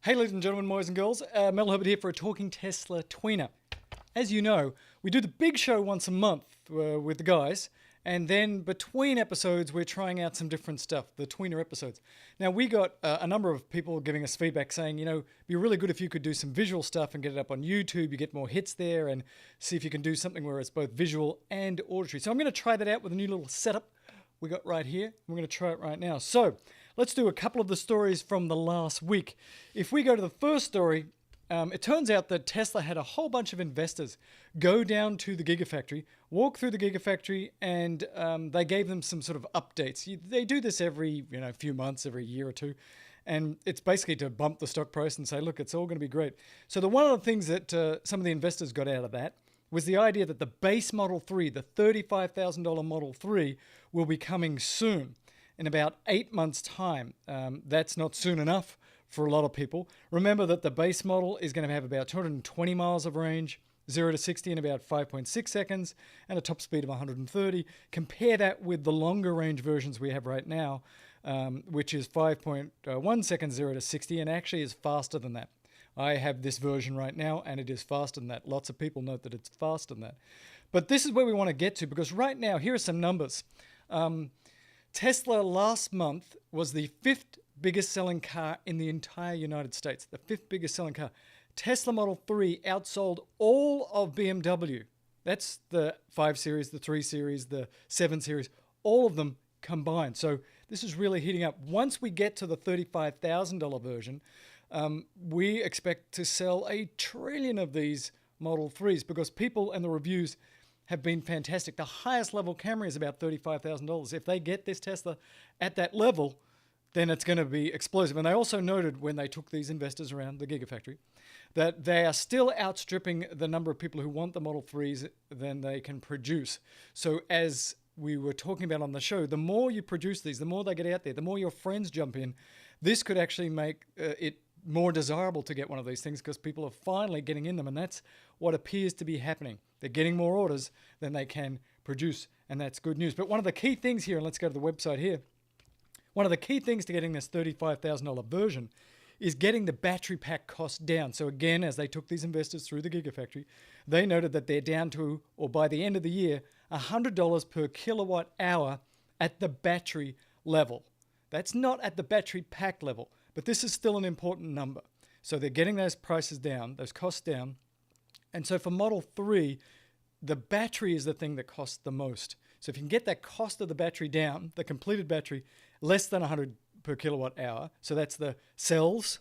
Hey ladies and gentlemen, boys and girls, Mel Herbert here for a Talking Tesla Tweener. As you know, we do the big show once a month with the guys, and then between episodes we're trying out some different stuff, the Tweener episodes. Now we got a number of people giving us feedback saying, it'd be really good if you could do some visual stuff and get it up on YouTube, you get more hits there, and see if you can do something where it's both visual and auditory. So I'm going to try that out with a new little setup we got right here. We're going to try it right now. So let's do a couple of the stories from the last week. If we go to the first story, it turns out that Tesla had a whole bunch of investors go down to the Gigafactory, walk through the Gigafactory, and they gave them some sort of updates. They do this every few months, every year or two. And it's basically to bump the stock price and say, look, it's all going to be great. So one of the things that some of the investors got out of that was the idea that the base Model 3, the $35,000 Model 3, will be coming soon, in about 8 months' time. That's not soon enough for a lot of people. Remember that the base model is going to have about 220 miles of range, 0 to 60 in about 5.6 seconds, and a top speed of 130. Compare that with the longer range versions we have right now, which is 5.1 seconds, 0 to 60, and actually is faster than that. I have this version right now, and it is faster than that. Lots of people note that it's faster than that. But this is where we want to get to, because right now, here are some numbers. Tesla last month was the 5th biggest selling car in the entire United States. The 5th biggest selling car. Tesla Model 3 outsold all of BMW. That's the 5 Series, the 3 Series, the 7 Series, all of them combined. So this is really heating up. Once we get to the $35,000 version, we expect to sell 1 trillion of these Model 3s because people and the reviews have been fantastic. The highest level Camry is about $35,000. If they get this Tesla at that level, then it's going to be explosive. And they also noted when they took these investors around the Gigafactory that they are still outstripping the number of people who want the Model 3s than they can produce. So as we were talking about on the show, the more you produce these, the more they get out there, the more your friends jump in. This could actually make it more desirable to get one of these things because people are finally getting in them, and that's what appears to be happening. They're getting more orders than they can produce, and that's good news. But one of the key things here, and let's go to the website here, one of the key things to getting this $35,000 version is getting the battery pack cost down. So again, as they took these investors through the Gigafactory, they noted that they're down to, or by the end of the year, $100 per kilowatt hour at the battery level. That's not at the battery pack level, but this is still an important number. So they're getting those prices down, those costs down. And so for Model 3, the battery is the thing that costs the most. So if you can get that cost of the battery down, the completed battery, less than 100 per kilowatt hour, so that's the cells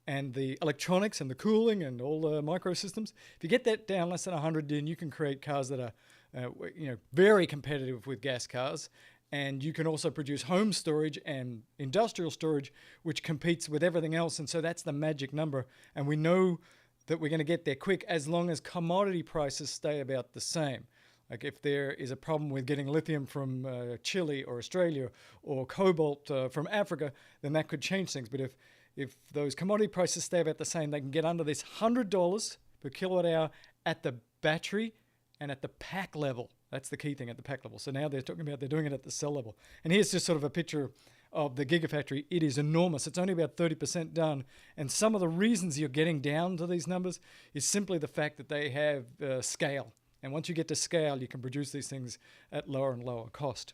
and the electronics and the cooling and all the microsystems. If you get that down less than 100, then you can create cars that are very competitive with gas cars. And you can also produce home storage and industrial storage, which competes with everything else. And so that's the magic number. And we know that we're going to get there quick as long as commodity prices stay about the same. Like if there is a problem with getting lithium from Chile or Australia or cobalt from Africa, then that could change things. But if those commodity prices stay about the same, they can get under this $100 per kilowatt hour at the battery and at the pack level. That's the key thing, at the pack level. So now they're talking about they're doing it at the cell level. And here's just sort of a picture of the Gigafactory. It is enormous. It's only about 30% done. And some of the reasons you're getting down to these numbers is simply the fact that they have scale. And once you get to scale, you can produce these things at lower and lower cost.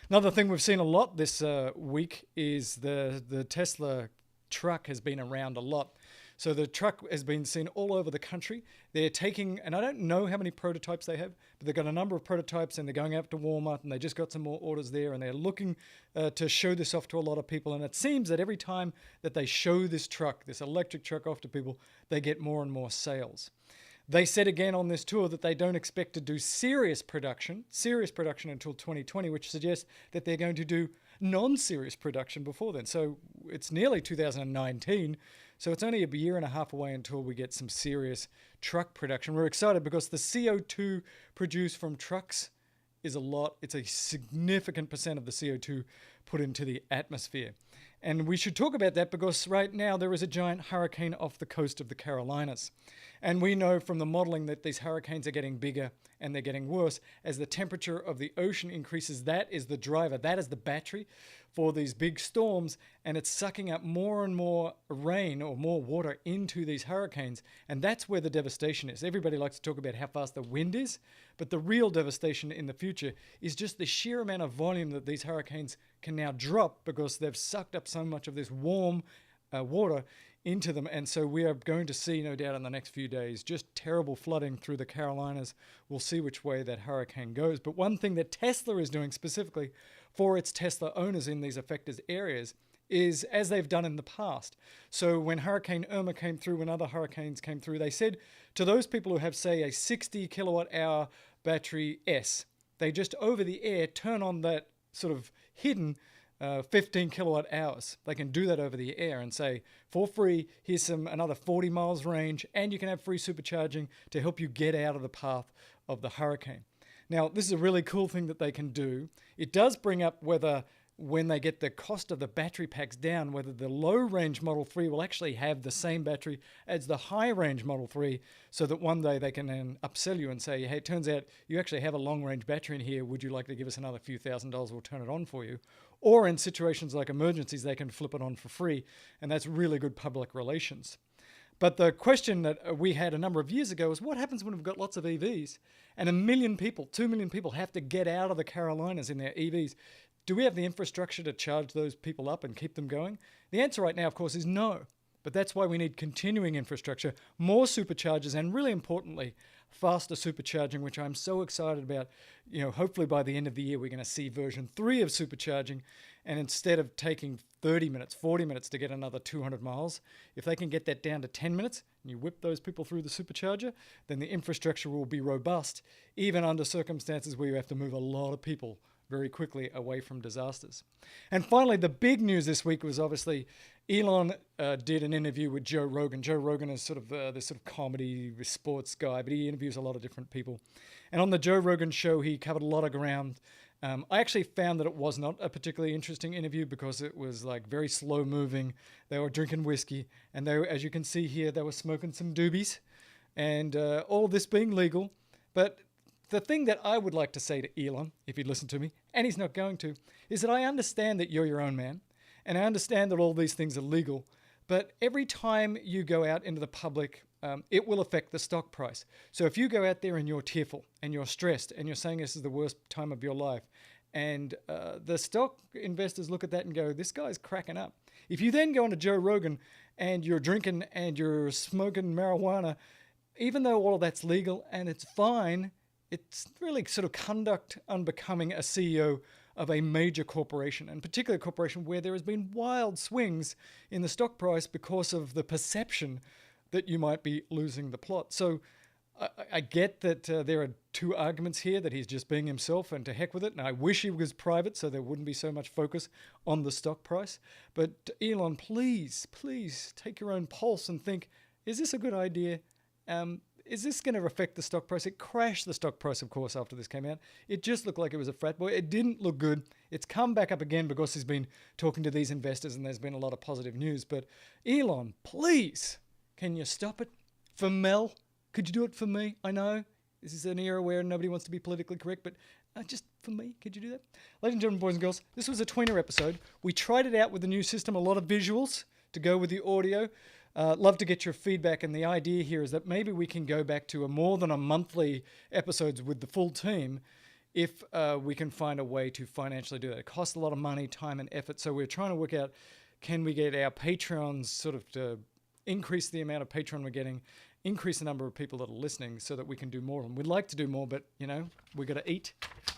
Another thing we've seen a lot this week is the Tesla truck has been around a lot. So the truck has been seen all over the country. They're taking, and I don't know how many prototypes they have, but they've got a number of prototypes and they're going out to Walmart and they just got some more orders there and they're looking to show this off to a lot of people. And it seems that every time that they show this truck, this electric truck off to people, they get more and more sales. They said again on this tour that they don't expect to do serious production until 2020, which suggests that they're going to do non-serious production before then. So it's nearly 2019. So it's only a year and a half away until we get some serious truck production. We're excited because the CO2 produced from trucks is a lot. It's a significant percent of the CO2 put into the atmosphere. And we should talk about that because right now there is a giant hurricane off the coast of the Carolinas. And we know from the modeling that these hurricanes are getting bigger and they're getting worse. As the temperature of the ocean increases, that is the driver, that is the battery for these big storms, and it's sucking up more and more rain or more water into these hurricanes, and that's where the devastation is. Everybody likes to talk about how fast the wind is, but the real devastation in the future is just the sheer amount of volume that these hurricanes can now drop because they've sucked up so much of this warm water into them. And so we are going to see, no doubt, in the next few days, just terrible flooding through the Carolinas. We'll see which way that hurricane goes. But one thing that Tesla is doing specifically for its Tesla owners in these affected areas is as they've done in the past. So when Hurricane Irma came through, when other hurricanes came through, they said to those people who have, say, a 60 kilowatt hour battery S, they just over the air turn on that sort of hidden 15 kilowatt hours. They can do that over the air and say, for free, here's another 40 miles range, and you can have free supercharging to help you get out of the path of the hurricane. Now, this is a really cool thing that they can do. It does bring up whether, when they get the cost of the battery packs down, whether the low-range Model 3 will actually have the same battery as the high-range Model 3, so that one day they can then upsell you and say, hey, it turns out you actually have a long-range battery in here. Would you like to give us another few $1,000s? We'll turn it on for you. Or in situations like emergencies, they can flip it on for free, and that's really good public relations. But the question that we had a number of years ago is what happens when we've got lots of EVs and 1 million people, 2 million people have to get out of the Carolinas in their EVs? Do we have the infrastructure to charge those people up and keep them going? The answer right now, of course, is no. But that's why we need continuing infrastructure, more superchargers, and really importantly, faster supercharging, which I'm so excited about. Hopefully by the end of the year, we're going to see version 3 of supercharging. And instead of taking 30 minutes, 40 minutes to get another 200 miles, if they can get that down to 10 minutes and you whip those people through the supercharger, then the infrastructure will be robust, even under circumstances where you have to move a lot of people very quickly away from disasters. And finally, the big news this week was obviously Elon did an interview with Joe Rogan. Joe Rogan is sort of this sort of comedy sports guy, but he interviews a lot of different people. And on the Joe Rogan show, he covered a lot of ground. I actually found that it was not a particularly interesting interview because it was like very slow moving. They were drinking whiskey, and they, as you can see here, they were smoking some doobies, and all of this being legal. But the thing that I would like to say to Elon, if he'd listen to me, and he's not going to, is that I understand that you're your own man, and I understand that all these things are legal, but every time you go out into the public, it will affect the stock price. So if you go out there and you're tearful, and you're stressed, and you're saying this is the worst time of your life, and the stock investors look at that and go, this guy's cracking up. If you then go on to Joe Rogan, and you're drinking and you're smoking marijuana, even though all of that's legal and it's fine, it's really sort of conduct unbecoming a CEO of a major corporation, and particularly a corporation where there has been wild swings in the stock price because of the perception that you might be losing the plot. So I get that there are two arguments here, that he's just being himself and to heck with it. And I wish he was private so there wouldn't be so much focus on the stock price. But Elon, please take your own pulse and think, is this a good idea? Is this going to affect the stock price? It crashed the stock price, of course, after this came out. It just looked like it was a frat boy. It didn't look good. It's come back up again because he's been talking to these investors and there's been a lot of positive news. But Elon, please, can you stop it? For Mel, could you do it for me? I know this is an era where nobody wants to be politically correct, but just for me, could you do that? Ladies and gentlemen, boys and girls, this was a Tweener episode. We tried it out with the new system, a lot of visuals to go with the audio. Love to get your feedback, and the idea here is that maybe we can go back to a more than a monthly episodes with the full team if we can find a way to financially do that. It costs a lot of money, time, and effort, so we're trying to work out, can we get our Patreons sort of to increase the amount of Patreon we're getting, increase the number of people that are listening so that we can do more of them. We'd like to do more, but, we got to eat,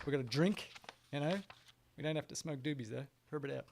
we got to drink, we don't have to smoke doobies, though. Herb it out.